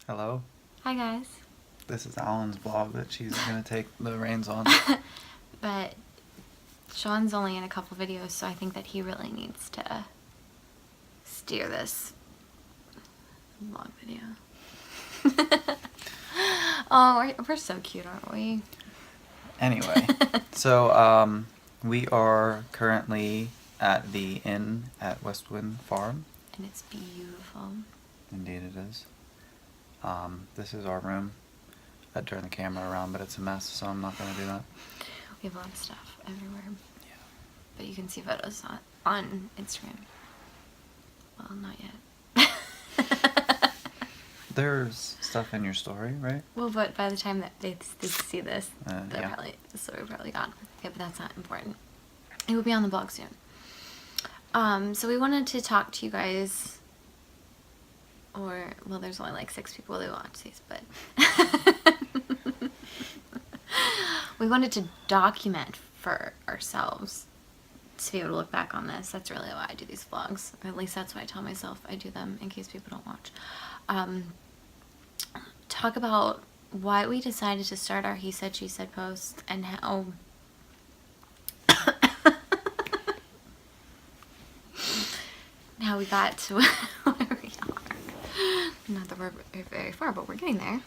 Hello? Hi guys. This is Alan's vlog that she's going to take the reins on. But Sean's only in a couple videos, so I think that he really needs to steer this vlog video. Oh, we're so cute, aren't we? Anyway, so we are currently at the inn at Westwind Farm. And it's beautiful. Indeed it is. This is our room. I'd turn the camera around, but it's a mess, so I'm not going to do that. We have a lot of stuff everywhere. Yeah. But you can see photos on Instagram. Well, not yet. There's stuff in your story, right? Well, but by the time that they see this, Yeah. the story will probably gone. Okay, but that's not important. It will be on the blog soon. So we wanted to talk to you guys, well, there's only like 6 people that watch these, but we wanted to document for ourselves to be able to look back on this. That's really why I do these vlogs. Or at least that's why I tell myself I do them, in case people don't watch. Talk about why we decided to start our He Said, She Said post, and how we got to where we are. Not that we're very far, but we're getting there.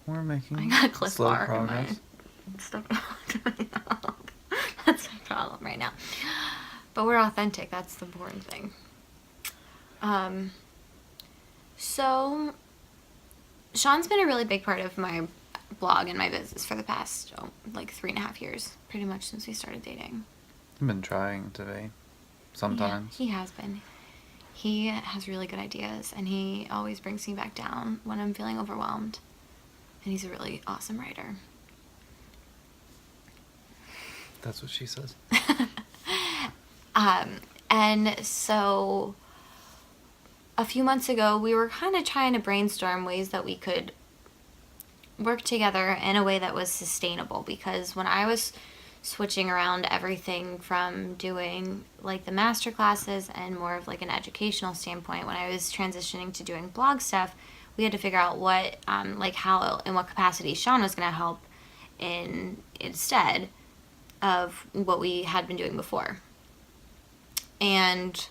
We're making I got a Cliff slow Bar progress. in my stuff. That's my problem right now. But we're authentic. That's the important thing. So Sean's been a really big part of my blog and my business for the past like 3.5 years, pretty much since we started dating. I've been trying to be sometimes. Yeah, he has been. He has really good ideas, and he always brings me back down when I'm feeling overwhelmed. And he's a really awesome writer. That's what she says. And so a few months ago, we were kind of trying to brainstorm ways that we could work together in a way that was sustainable, because when I was switching around everything from doing like the master classes and more of like an educational standpoint, when I was transitioning to doing blog stuff, we had to figure out what like how, in what capacity Sean was going to help instead of what we had been doing before. And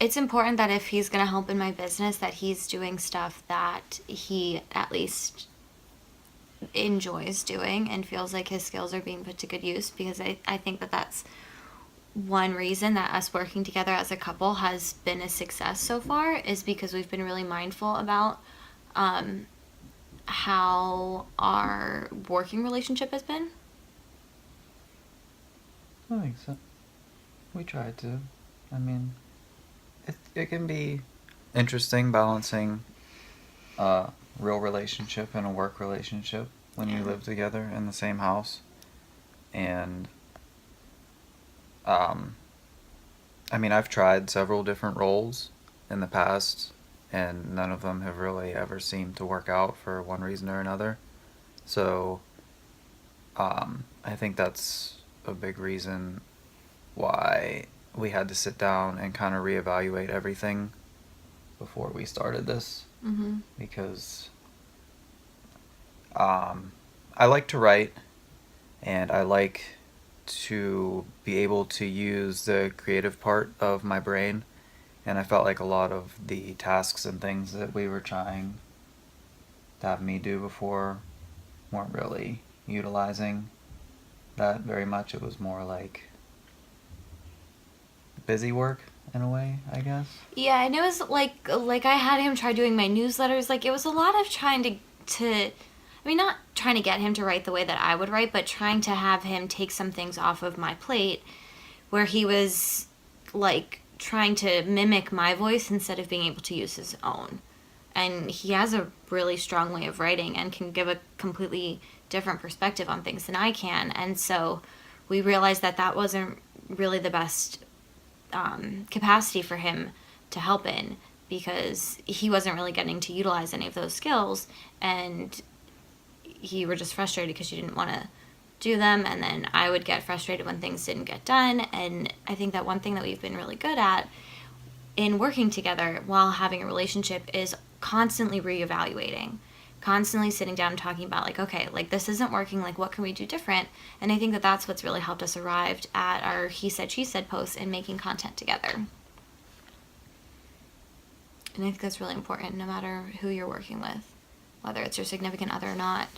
it's important that if he's going to help in my business, that he's doing stuff that he at least enjoys doing and feels like his skills are being put to good use, because I think that that's one reason that us working together as a couple has been a success so far, is because we've been really mindful about how our working relationship has been. I think so. We try to. I mean, it can be interesting balancing a real relationship and a work relationship when you live together in the same house. And I mean, I've tried several different roles in the past, and none of them have really ever seemed to work out for one reason or another. So I think that's a big reason why we had to sit down and kind of reevaluate everything before we started this. Mm-hmm. Because I like to write, and I like to be able to use the creative part of my brain, and I felt like a lot of the tasks and things that we were trying to have me do before weren't really utilizing that very much. It was more like busy work in a way, I guess. Yeah, and it was like I had him try doing my newsletters. Like, it was a lot of trying to I mean, not trying to get him to write the way that I would write, but trying to have him take some things off of my plate where he was like trying to mimic my voice instead of being able to use his own. And he has a really strong way of writing and can give a completely different perspective on things than I can. And so we realized that that wasn't really the best capacity for him to help in, because he wasn't really getting to utilize any of those skills, and you were just frustrated because you didn't want to do them, and then I would get frustrated when things didn't get done. And I think that one thing that we've been really good at in working together while having a relationship is constantly reevaluating, constantly sitting down and talking about, like, okay, like, this isn't working, like, what can we do different? And I think that that's what's really helped us arrive at our he said she said posts and making content together. And I think that's really important, no matter who you're working with, whether it's your significant other or not,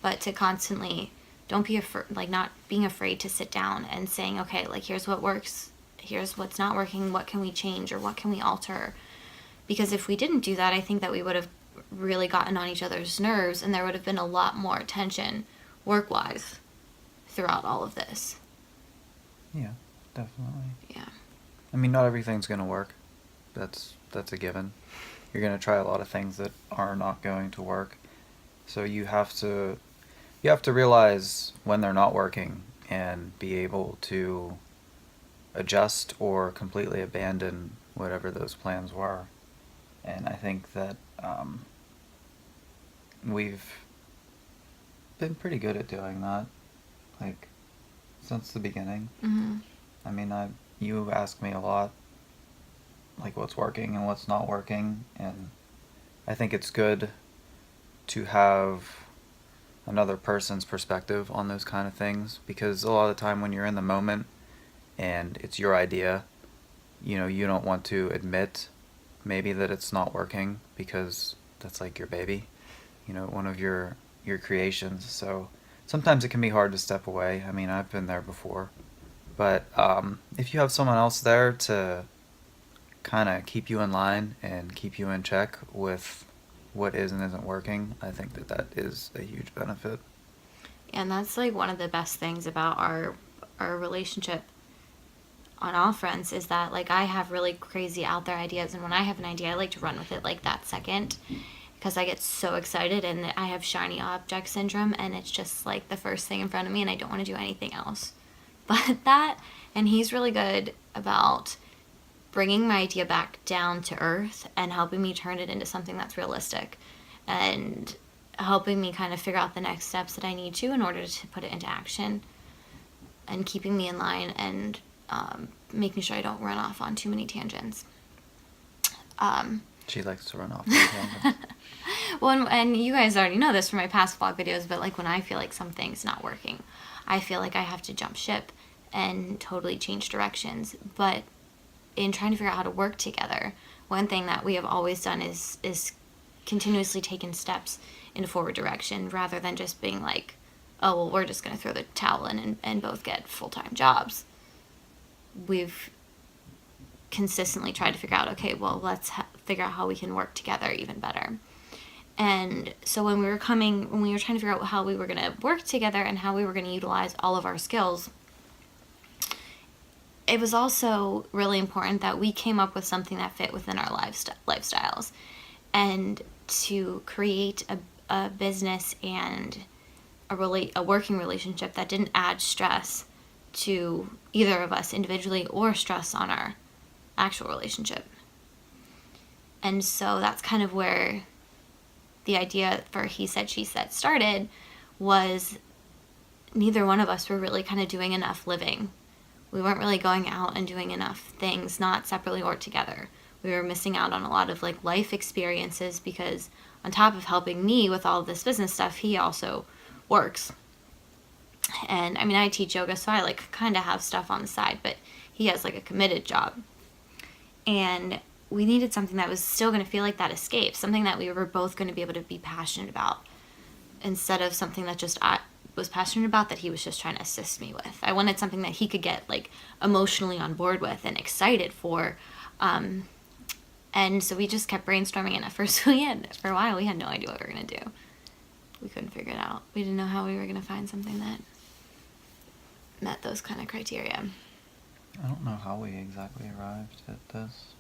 but to constantly, don't be like, not being afraid to sit down and saying, okay, like, here's what works, here's what's not working, what can we change or what can we alter? Because if we didn't do that, I think that we would have really gotten on each other's nerves, and there would have been a lot more tension work-wise throughout all of this. Yeah, definitely. Yeah. I mean, not everything's going to work. That's a given. You're going to try a lot of things that are not going to work. So you have to realize when they're not working and be able to adjust or completely abandon whatever those plans were. And I think that we've been pretty good at doing that, like, since the beginning. Mm-hmm. I mean, you ask me a lot, like, what's working and what's not working, and I think it's good to have another person's perspective on those kind of things, because a lot of the time when you're in the moment and it's your idea, you don't want to admit maybe that it's not working, because that's like your baby, one of your creations. So sometimes it can be hard to step away. I mean, I've been there before. But if you have someone else there to kind of keep you in line and keep you in check with what is and isn't working, I think that is a huge benefit. And that's, like, one of the best things about our relationship on all fronts, is that, like, I have really crazy out there ideas, and when I have an idea, I like to run with it, like, that second, because I get so excited, and I have shiny object syndrome, and it's just, like, the first thing in front of me, and I don't want to do anything else but that. And he's really good about bringing my idea back down to earth and helping me turn it into something that's realistic, and helping me kind of figure out the next steps that I need to in order to put it into action, and keeping me in line, and making sure I don't run off on too many tangents. She likes to run off on tangents. Well, and you guys already know this from my past vlog videos, but, like, when I feel like something's not working, I feel like I have to jump ship and totally change directions. But in trying to figure out how to work together, one thing that we have always done is continuously taken steps in a forward direction, rather than just being like, oh, well, we're just going to throw the towel in and both get full-time jobs. We've consistently tried to figure out, okay, well, let's figure out how we can work together even better. And so when we were trying to figure out how we were going to work together and how we were going to utilize all of our skills, it was also really important that we came up with something that fit within our lifestyles, and to create a business and a working relationship that didn't add stress to either of us individually or stress on our actual relationship. And so that's kind of where the idea for He Said, She Said started, was neither one of us were really kind of doing enough living. We weren't really going out and doing enough things, not separately or together. We were missing out on a lot of, like, life experiences, because on top of helping me with all of this business stuff, he also works. And I mean, I teach yoga, so I, like, kind of have stuff on the side, but he has, like, a committed job. And we needed something that was still going to feel like that escape, something that we were both going to be able to be passionate about, instead of something that just I was passionate about that he was just trying to assist me with. I wanted something that he could get, like, emotionally on board with and excited for. And so we just kept brainstorming, and at first for a while, we had no idea what we were going to do. We couldn't figure it out. We didn't know how we were going to find something that met those kind of criteria. I don't know how we exactly arrived at this.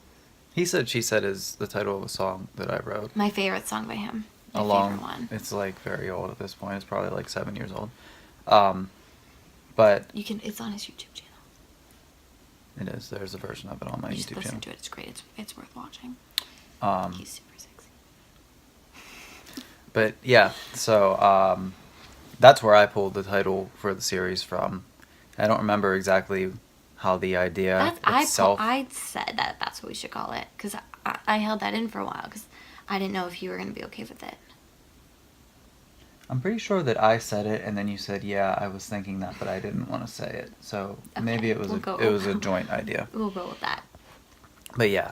He Said, She Said is the title of a song that I wrote. My favorite song by him. My favorite one. It's, like, very old at this point. It's probably, like, 7 years old. But it's on his YouTube channel. It is. There's a version of it on my YouTube channel. Listen to it. It's great. It's worth watching. He's super sexy. But yeah, so that's where I pulled the title for the series from. I don't remember exactly how the idea That's itself. I said that that's what we should call it because I held that in for a while because I didn't know if you were gonna be okay with it. I'm pretty sure that I said it, and then you said, "Yeah, I was thinking that, but I didn't want to say it." So Okay, maybe it was we'll it go. was a joint idea. We'll go with that. But yeah,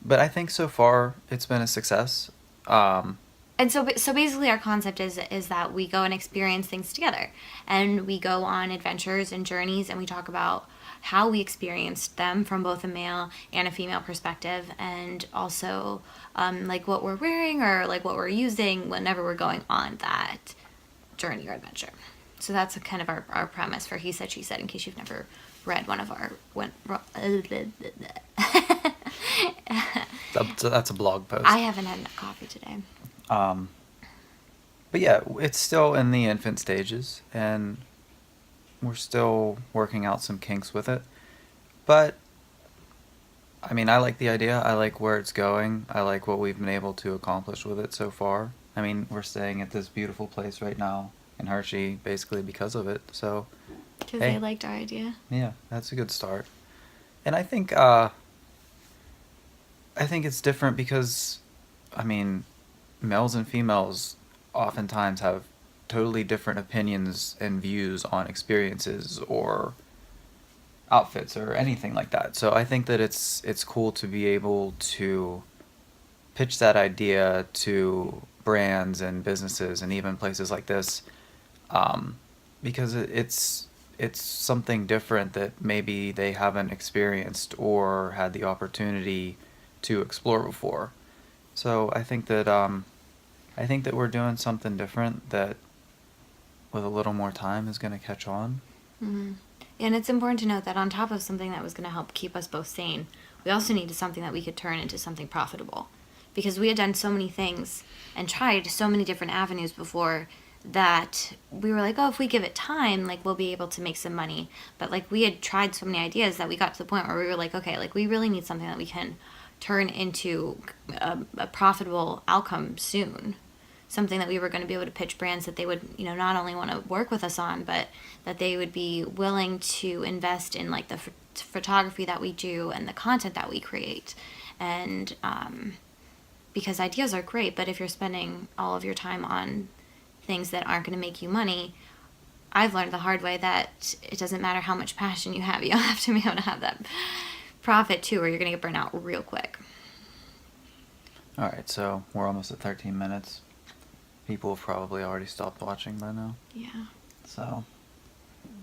but I think so far it's been a success. Um, And so basically, our concept is that we go and experience things together, and we go on adventures and journeys, and we talk about how we experienced them from both a male and a female perspective, and also like what we're wearing or like what we're using whenever we're going on that journey or adventure. So that's kind of our premise for He Said, She Said, in case you've never read one of our. that's a blog post. I haven't had enough coffee today. Um, but yeah, it's still in the infant stages, and we're still working out some kinks with it. But I mean, I like the idea. I like where it's going. I like what we've been able to accomplish with it so far. I mean, we're staying at this beautiful place right now in Hershey, basically because of it. So, Because hey, they liked our idea. yeah, that's a good start. And I think it's different because, I mean, males and females oftentimes have totally different opinions and views on experiences or outfits or anything like that. So I think that it's cool to be able to pitch that idea to brands and businesses and even places like this, because it's something different that maybe they haven't experienced or had the opportunity to explore before. So I think that we're doing something different that with a little more time is going to catch on. Mm-hmm. And it's important to note that on top of something that was going to help keep us both sane, we also needed something that we could turn into something profitable. Because we had done so many things and tried so many different avenues before that we were like, oh, if we give it time, like we'll be able to make some money. But like we had tried so many ideas that we got to the point where we were like, okay, like we really need something that we can turn into a profitable outcome soon. Something that we were going to be able to pitch brands that they would, not only want to work with us on, but that they would be willing to invest in like the photography that we do and the content that we create. And because ideas are great, but if you're spending all of your time on things that aren't going to make you money, I've learned the hard way that it doesn't matter how much passion you have to be able to have that profit too, or you're going to get burnt out real quick. All right, so we're almost at 13 minutes. People have probably already stopped watching by now. Yeah. So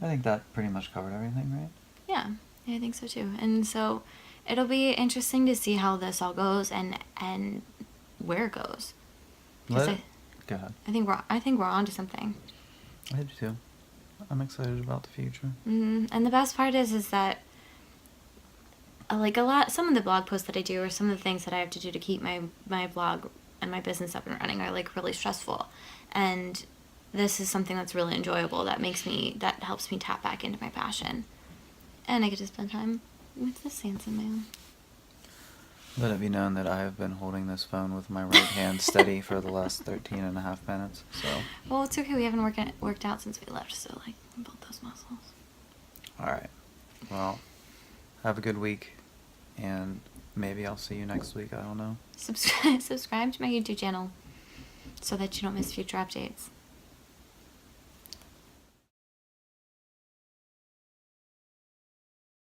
I think that pretty much covered everything, right? Yeah, I think so too. And so it'll be interesting to see how this all goes and where it goes. Go ahead. I think we're onto something. I do too. I'm excited about the future. Mm-hmm. And the best part is that like some of the blog posts that I do or some of the things that I have to do to keep my blog and my business up and running are like really stressful, and this is something that's really enjoyable that helps me tap back into my passion, and I get to spend time with this handsome man. Let it be known that I have been holding this phone with my right hand steady for the last 13 and a half minutes. So well, it's okay, we haven't worked out since we left, so like build those muscles. all right, well, have a good week, and maybe I'll see you next week. I don't know. Subscribe to my YouTube channel so that you don't miss future updates.